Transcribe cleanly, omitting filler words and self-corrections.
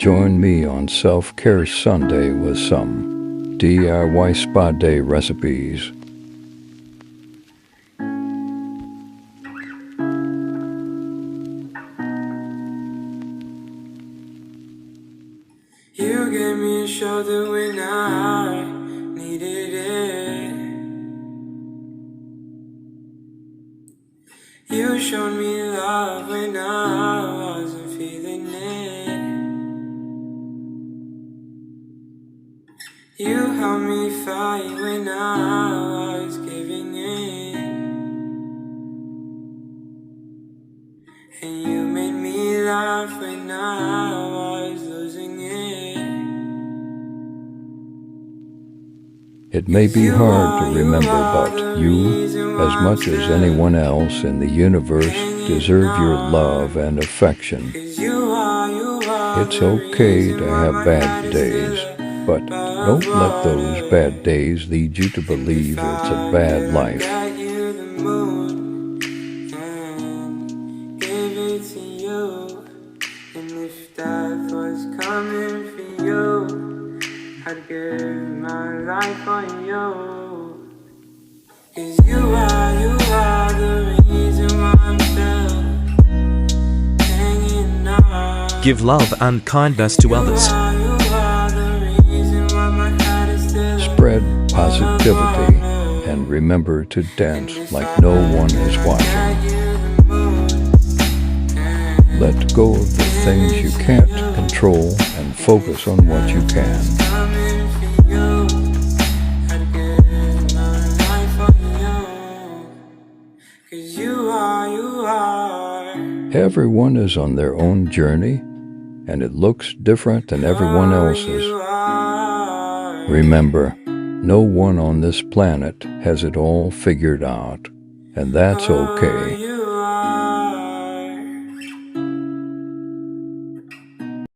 Join me on Self-Care Sunday with some DIY Spa Day recipes. You gave me a shoulder when I needed it. You showed me love when I wasn't feeling it. You helped me fight when I was giving in. And you made me laugh when I was losing it. It may be hard to remember, but you, as much as anyone else in the universe, deserve your love and affection. It's okay to have bad days, but don't let those bad days lead you to believe it's a bad life. And if death was coming for you, I'd give my life on you. 'Cause you are the reason why I'm still hanging on. Give love and kindness to others. You are the reason why my head is still. Spread positivity and remember to dance like no one is watching. Let go of the things you can't control and focus on what you can. Everyone is on their own journey, and it looks different than everyone else's. Remember, no one on this planet has it all figured out, and that's okay.